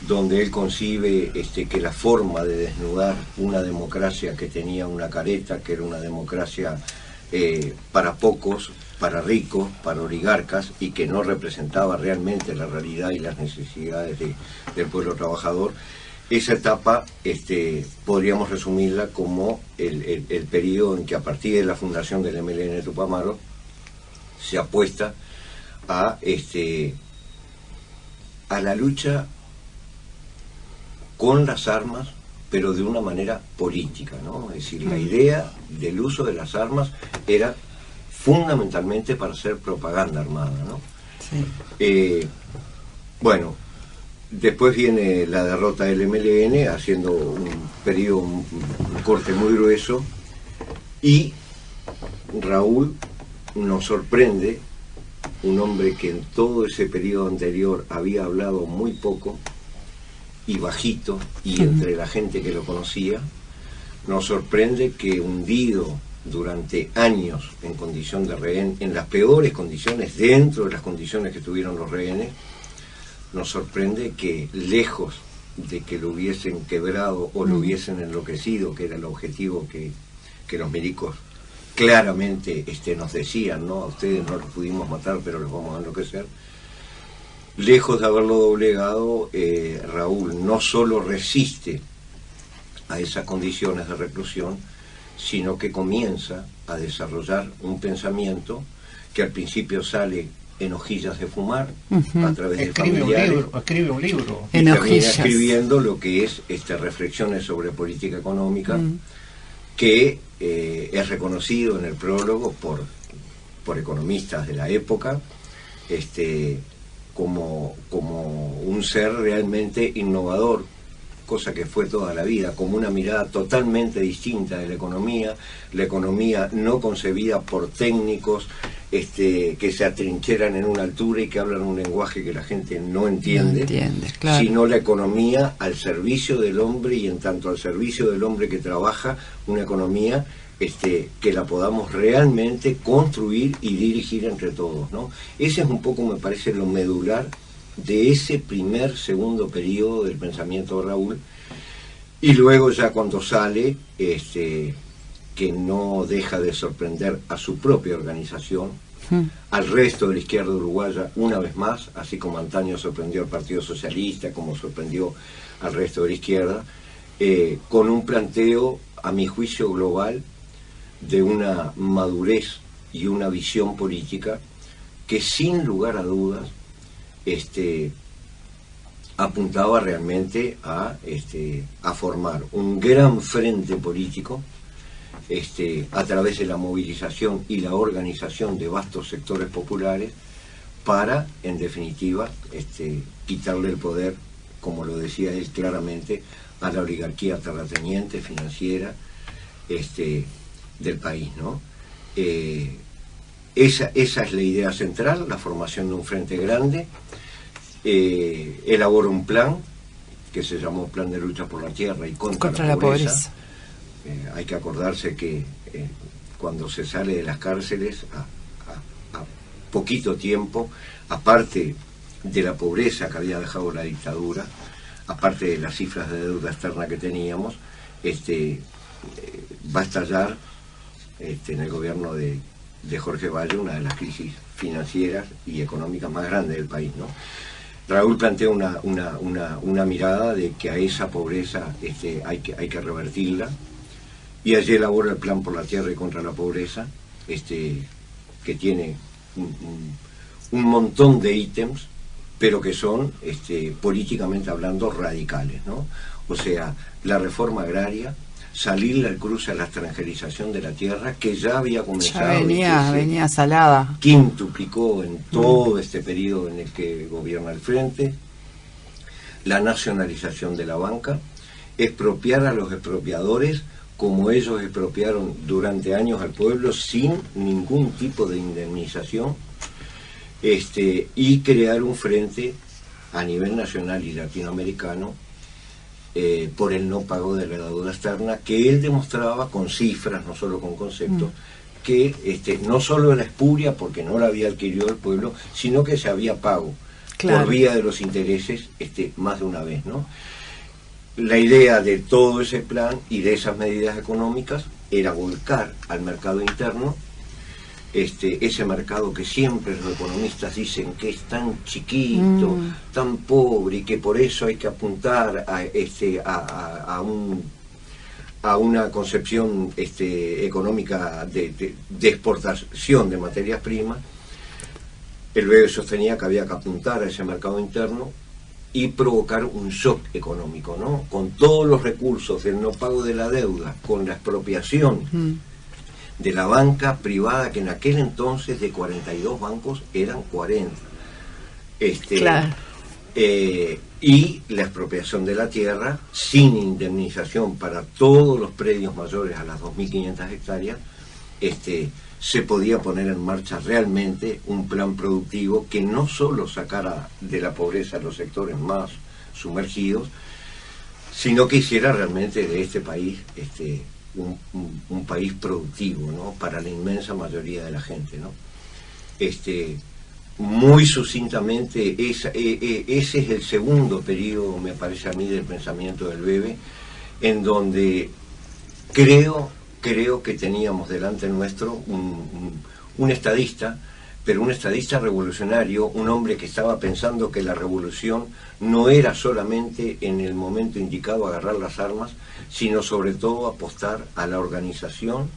Speaker 6: donde él concibe que la forma de desnudar una democracia que tenía una careta, que era una democracia para pocos, para ricos, para oligarcas, y que no representaba realmente la realidad y las necesidades del pueblo trabajador. Esa etapa podríamos resumirla como el periodo en que, a partir de la fundación del MLN de Tupamaro, se apuesta a la lucha con las armas, pero de una manera política, ¿no? Es decir, la idea del uso de las armas era fundamentalmente para hacer propaganda armada, ¿no? Sí. Bueno, después viene la derrota del MLN, haciendo un periodo, un corte muy grueso, y Raúl nos sorprende, un hombre que en todo ese periodo anterior había hablado muy poco y bajito, y entre la gente que lo conocía, nos sorprende que hundido durante años en condición de rehén, en las peores condiciones, dentro de las condiciones que tuvieron los rehenes, nos sorprende que lejos de que lo hubiesen quebrado o lo hubiesen enloquecido, que era el objetivo que los milicos claramente nos decían, ¿no? A ustedes no los pudimos matar, pero los vamos a enloquecer. Lejos de haberlo doblegado, Raúl no solo resiste a esas condiciones de reclusión, sino que comienza a desarrollar un pensamiento que al principio sale en hojillas de fumar, a través de familiares.
Speaker 4: Escribe un libro.
Speaker 6: Y termina escribiendo lo que es reflexiones sobre política económica, que es reconocido en el prólogo por economistas de la época, como un ser realmente innovador, cosa que fue toda la vida, como una mirada totalmente distinta de la economía no concebida por técnicos que se atrincheran en una altura y que hablan un lenguaje que la gente no entiende,
Speaker 3: claro,
Speaker 6: sino la economía al servicio del hombre, y en tanto al servicio del hombre que trabaja, una economía que la podamos realmente construir y dirigir entre todos, ¿no? Ese es un poco, me parece, lo medular de ese segundo periodo del pensamiento de Raúl. Y luego ya cuando sale, que no deja de sorprender a su propia organización, al resto de la izquierda uruguaya, una vez más, así como antaño sorprendió al Partido Socialista, como sorprendió al resto de la izquierda, con un planteo, a mi juicio, global, de una madurez y una visión política que sin lugar a dudas apuntaba realmente a formar un gran frente político a través de la movilización y la organización de vastos sectores populares para, en definitiva, quitarle el poder, como lo decía él claramente, a la oligarquía terrateniente, financiera, del país, ¿no? Esa es la idea central, la formación de un frente grande. Elabora un plan que se llamó Plan de Lucha por la Tierra y contra la pobreza. Hay que acordarse que cuando se sale de las cárceles, a poquito tiempo, aparte de la pobreza que había dejado la dictadura, aparte de las cifras de deuda externa que teníamos, va a estallar en el gobierno de Jorge Valle una de las crisis financieras y económicas más grandes del país, ¿no? Raúl plantea una mirada de que a esa pobreza hay que revertirla, y allí elabora el Plan por la Tierra y contra la Pobreza, que tiene un montón de ítems, pero que son, políticamente hablando, radicales, ¿no? O sea, la reforma agraria, salirle al cruce a la extranjerización de la tierra, que ya había comenzado.
Speaker 3: Ya venía salada.
Speaker 6: Quintuplicó en todo este periodo en el que gobierna el Frente. La nacionalización de la banca, expropiar a los expropiadores como ellos expropiaron durante años al pueblo sin ningún tipo de indemnización, y crear un frente a nivel nacional y latinoamericano por el no pago de la deuda externa, que él demostraba con cifras, no solo con conceptos, que no solo era espuria porque no la había adquirido el pueblo, sino que se había pago, claro, por vía de los intereses más de una vez, ¿no? La idea de todo ese plan y de esas medidas económicas era volcar al mercado interno, ese mercado que siempre los economistas dicen que es tan chiquito, tan pobre, y que por eso hay que apuntar a una concepción económica de exportación de materias primas. El BBVA sostenía que había que apuntar a ese mercado interno y provocar un shock económico, ¿no? Con todos los recursos del no pago de la deuda, con la expropiación de la banca privada, que en aquel entonces de 42 bancos eran 40.
Speaker 3: Claro.
Speaker 6: Y la expropiación de la tierra sin indemnización para todos los predios mayores a las 2.500 hectáreas, se podía poner en marcha realmente un plan productivo que no solo sacara de la pobreza a los sectores más sumergidos, sino que hiciera realmente de este país un país productivo, ¿no?, para la inmensa mayoría de la gente, ¿no? Muy sucintamente, ese es el segundo periodo, me parece a mí, del pensamiento del Bebe, en donde creo que teníamos delante nuestro un estadista, pero un estadista revolucionario, un hombre que estaba pensando que la revolución no era solamente en el momento indicado agarrar las armas, sino sobre todo apostar a la organización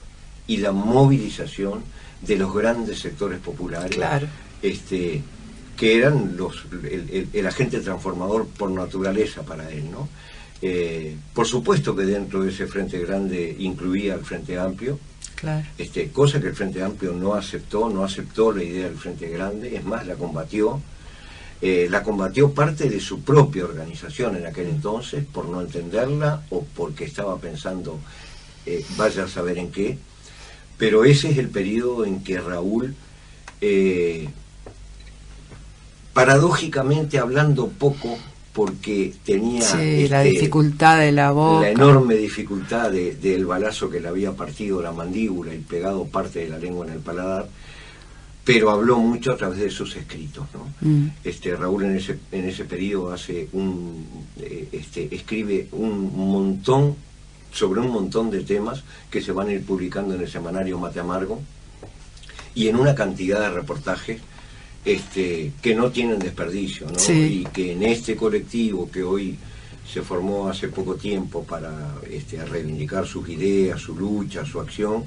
Speaker 6: y la movilización de los grandes sectores populares,
Speaker 3: claro,
Speaker 6: que eran el agente transformador por naturaleza para él, ¿no? Por supuesto que dentro de ese Frente Grande incluía el Frente Amplio,
Speaker 3: claro,
Speaker 6: cosa que el Frente Amplio no aceptó la idea del Frente Grande, es más, la combatió parte de su propia organización en aquel entonces, por no entenderla o porque estaba pensando, vaya a saber en qué, pero ese es el periodo en que Raúl, paradójicamente hablando poco, porque tenía
Speaker 3: la dificultad de la boca,
Speaker 6: la enorme dificultad del balazo que le había partido la mandíbula y pegado parte de la lengua en el paladar, pero habló mucho a través de sus escritos, ¿no? Raúl en ese periodo escribe sobre un montón de temas que se van a ir publicando en el semanario Mate Amargo y en una cantidad de reportajes que no tienen desperdicio, ¿no?
Speaker 3: Sí.
Speaker 6: Y que en este colectivo que hoy se formó hace poco tiempo para reivindicar sus ideas, su lucha, su acción,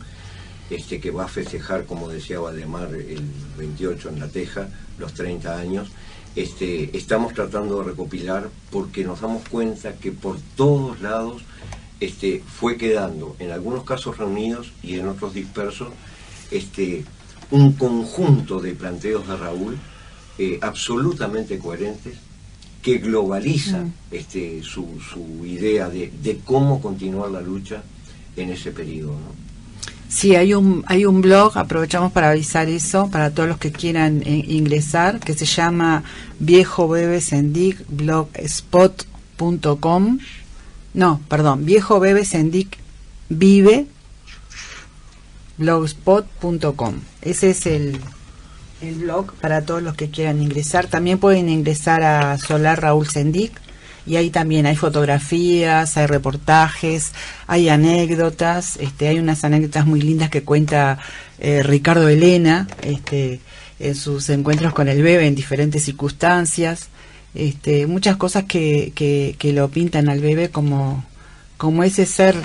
Speaker 6: que va a festejar, como decía Valdemar, el 28 en La Teja, los 30 años, estamos tratando de recopilar, porque nos damos cuenta que por todos lados fue quedando, en algunos casos reunidos y en otros dispersos, un conjunto de planteos de Raúl absolutamente coherentes, que globalizan su idea de cómo continuar la lucha en ese periodo, ¿no?
Speaker 3: Sí, hay un blog, aprovechamos para avisar eso, para todos los que quieran ingresar, que se llama Viejo Bebe Sendik, blogspot.com. No, perdón, Viejo Bebe Sendik Vive, blogspot.com. Ese es el blog para todos los que quieran ingresar. También pueden ingresar a Solar Raúl Sendik, y ahí también hay fotografías, hay reportajes, hay anécdotas, hay unas anécdotas muy lindas que cuenta Ricardo Elena, en sus encuentros con el Bebe en diferentes circunstancias, muchas cosas que lo pintan al Bebe como ese ser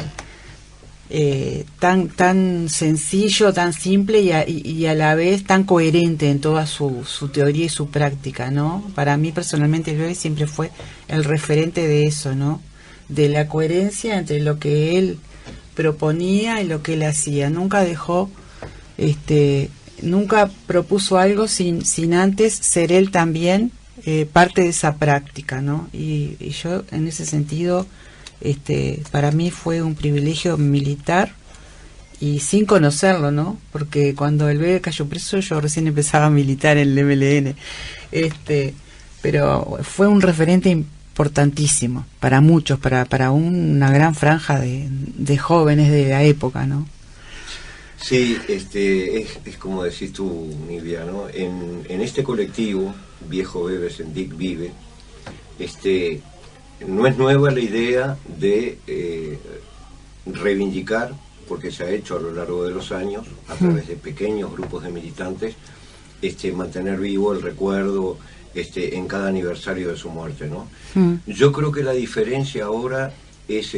Speaker 3: tan sencillo, tan simple y a la vez tan coherente en toda su teoría y su práctica, ¿no? Para mí personalmente el Bebe siempre fue el referente de eso, ¿no? De la coherencia entre lo que él proponía y lo que él hacía. Nunca dejó, nunca propuso algo sin antes ser él también parte de esa práctica, ¿no? Y yo en ese sentido, para mí fue un privilegio militar, y sin conocerlo, ¿no? Porque cuando el Bebe cayó preso yo recién empezaba a militar en el MLN, pero fue un referente importantísimo para muchos, para una gran franja de jóvenes de la época, ¿no?
Speaker 6: Sí, es como decís tú, Nilvia, ¿no? En este colectivo, Viejo Bebe Sendik Vive, no es nueva la idea de reivindicar, porque se ha hecho a lo largo de los años, a través de pequeños grupos de militantes, mantener vivo el recuerdo en cada aniversario de su muerte, ¿no? Yo creo que la diferencia ahora es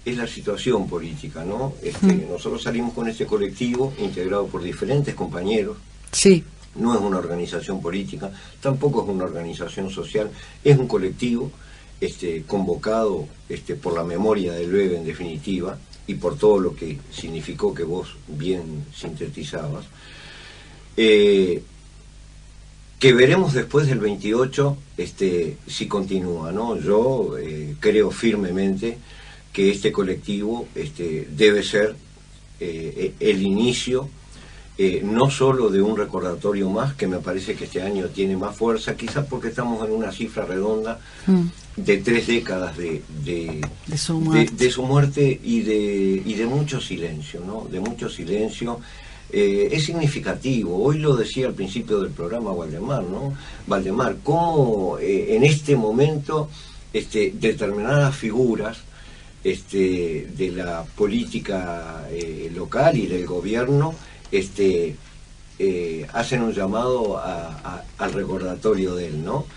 Speaker 6: la situación política, ¿no? Nosotros salimos con este colectivo integrado por diferentes compañeros.
Speaker 3: Sí.
Speaker 6: No es una organización política, tampoco es una organización social, es un colectivo convocado por la memoria del Bebe, en definitiva, y por todo lo que significó, que vos bien sintetizabas, que veremos después del 28 si continúa, ¿no? Yo creo firmemente que este colectivo debe ser el inicio, no solo de un recordatorio más, que me parece que este año tiene más fuerza, quizás porque estamos en una cifra redonda de 3 décadas de su muerte y de mucho silencio, ¿no? De mucho silencio. Es significativo. Hoy lo decía al principio del programa Waldemar, ¿no? Waldemar, cómo en este momento determinadas figuras de la política local y del gobierno hacen un llamado al recordatorio de él, ¿no?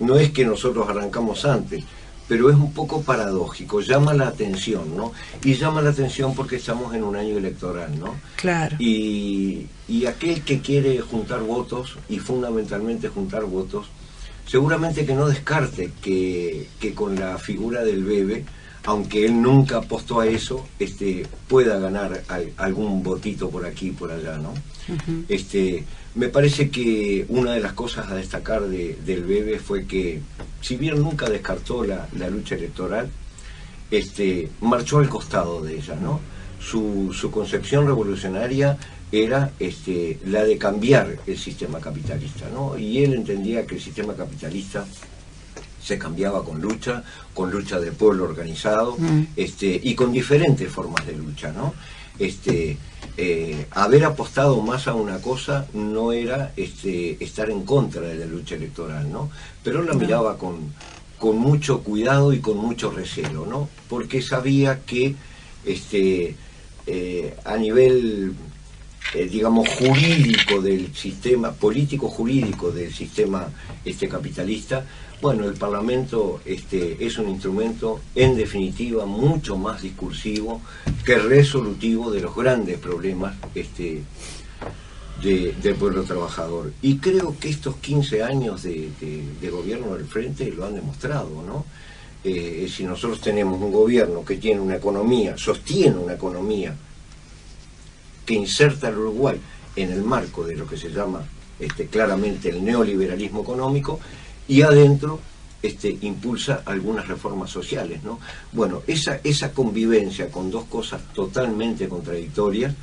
Speaker 6: No es que nosotros arrancamos antes, pero es un poco paradójico, llama la atención, ¿no? Y llama la atención porque estamos en un año electoral, ¿no?
Speaker 3: Claro.
Speaker 6: Y aquel que quiere juntar votos, y fundamentalmente juntar votos, seguramente que no descarte que con la figura del Bebe, aunque él nunca apostó a eso, pueda ganar algún votito por aquí y por allá, ¿no? Me parece que una de las cosas a destacar del Bebe fue que, si bien nunca descartó la lucha electoral, marchó al costado de ella, ¿no? Su concepción revolucionaria era la de cambiar el sistema capitalista, ¿no? Y él entendía que el sistema capitalista se cambiaba con lucha de pueblo organizado, y con diferentes formas de lucha, ¿no? Haber apostado más a una cosa no era estar en contra de la lucha electoral, ¿no? Pero la miraba con mucho cuidado y con mucho recelo, ¿no? Porque sabía que a nivel digamos jurídico del sistema, político jurídico del sistema capitalista, bueno, el Parlamento es un instrumento, en definitiva, mucho más discursivo que resolutivo de los grandes problemas del pueblo trabajador. Y creo que estos 15 años de gobierno del Frente lo han demostrado, ¿no? Si nosotros tenemos un gobierno que tiene una economía, sostiene una economía que inserta al Uruguay en el marco de lo que se llama claramente el neoliberalismo económico, y adentro impulsa algunas reformas sociales, ¿no? Bueno, esa convivencia con dos cosas totalmente contradictorias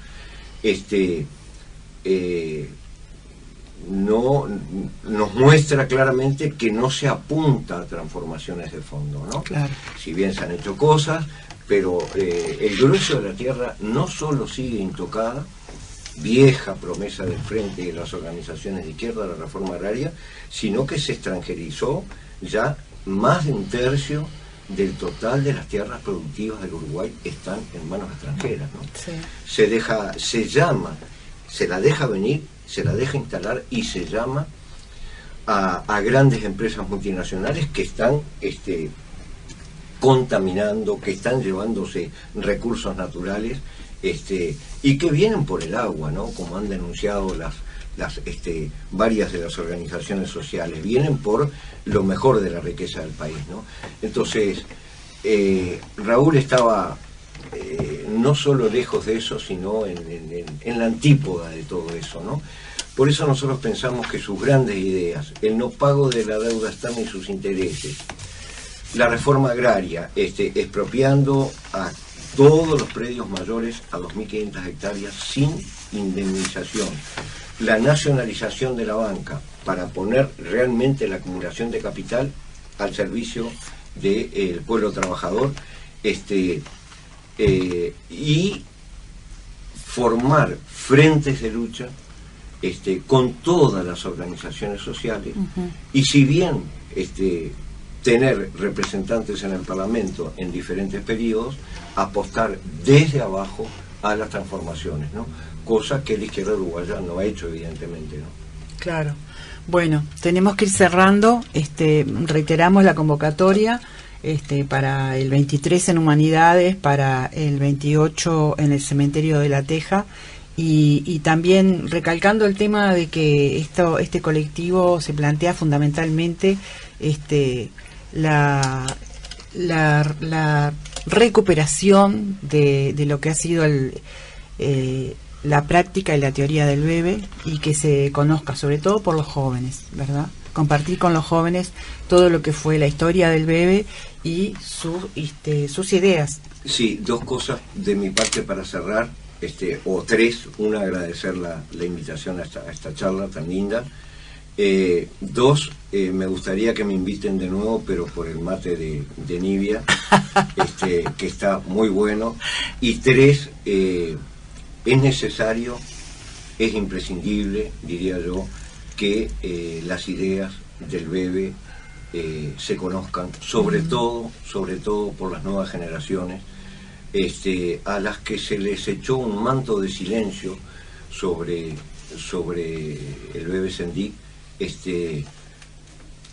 Speaker 6: nos muestra claramente que no se apunta a transformaciones de fondo, ¿no?
Speaker 3: Claro.
Speaker 6: Si bien se han hecho cosas, pero el grueso de la tierra no solo sigue intocada, vieja promesa del Frente y de las organizaciones de izquierda, la reforma agraria, sino que se extranjerizó ya más de 1/3 del total de las tierras productivas del Uruguay están en manos extranjeras, ¿no?
Speaker 3: Sí.
Speaker 6: Se la deja venir, se la deja instalar y se llama a grandes empresas multinacionales que están contaminando, que están llevándose recursos naturales y que vienen por el agua, ¿no? Como han denunciado varias de las organizaciones sociales, vienen por lo mejor de la riqueza del país, ¿no? Entonces, Raúl estaba no solo lejos de eso, sino en la antípoda de todo eso, ¿no? Por eso nosotros pensamos que sus grandes ideas, el no pago de la deuda externa y sus intereses, la reforma agraria, expropiando a todos los predios mayores a 2.500 hectáreas sin indemnización, la nacionalización de la banca para poner realmente la acumulación de capital al servicio del pueblo trabajador, y formar frentes de lucha con todas las organizaciones sociales, y si bien tener representantes en el Parlamento en diferentes periodos, apostar desde abajo a las transformaciones, ¿no? Cosa que la izquierda uruguaya no ha hecho, evidentemente, ¿no?
Speaker 3: Claro. Bueno, tenemos que ir cerrando. Reiteramos la convocatoria para el 23 en Humanidades, para el 28 en el Cementerio de La Teja, y también recalcando el tema de que este colectivo se plantea fundamentalmente la recuperación de lo que ha sido la práctica y la teoría del Bebe, y que se conozca sobre todo por los jóvenes, ¿verdad? compartir con los jóvenes todo lo que fue la historia del BEBE y sus ideas.
Speaker 6: Sí, dos cosas de mi parte para cerrar, o tres. Una, agradecer la invitación a esta charla tan linda. Dos, me gustaría que me inviten de nuevo, pero por el mate de Nibia, que está muy bueno. Y tres, es necesario, es imprescindible, diría yo, que las ideas del BEBE se conozcan, sobre todo por las nuevas generaciones, a las que se les echó un manto de silencio sobre el BEBE Sendik,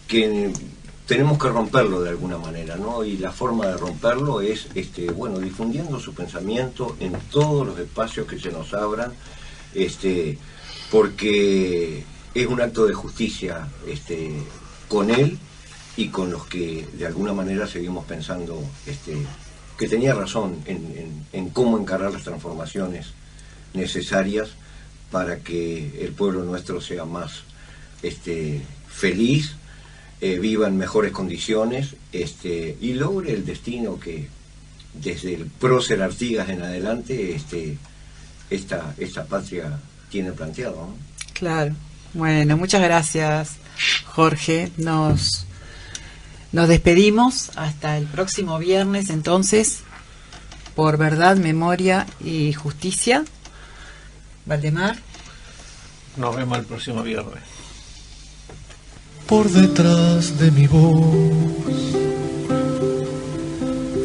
Speaker 6: que tenemos que romperlo de alguna manera, ¿no? Y la forma de romperlo es, difundiendo su pensamiento en todos los espacios que se nos abran, porque es un acto de justicia, con él y con los que de alguna manera seguimos pensando, que tenía razón en cómo encarar las transformaciones necesarias para que el pueblo nuestro sea más feliz, viva en mejores condiciones, y logre el destino que desde el prócer Artigas en adelante esta patria tiene planteado, ¿no?
Speaker 3: Claro. Bueno, muchas gracias, Jorge. Nos despedimos hasta el próximo viernes, entonces, por Verdad, Memoria y Justicia. Valdemar.
Speaker 4: Nos vemos el próximo viernes.
Speaker 1: Por detrás de mi voz,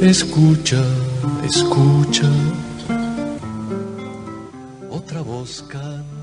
Speaker 1: escucha, escucha, otra voz canta.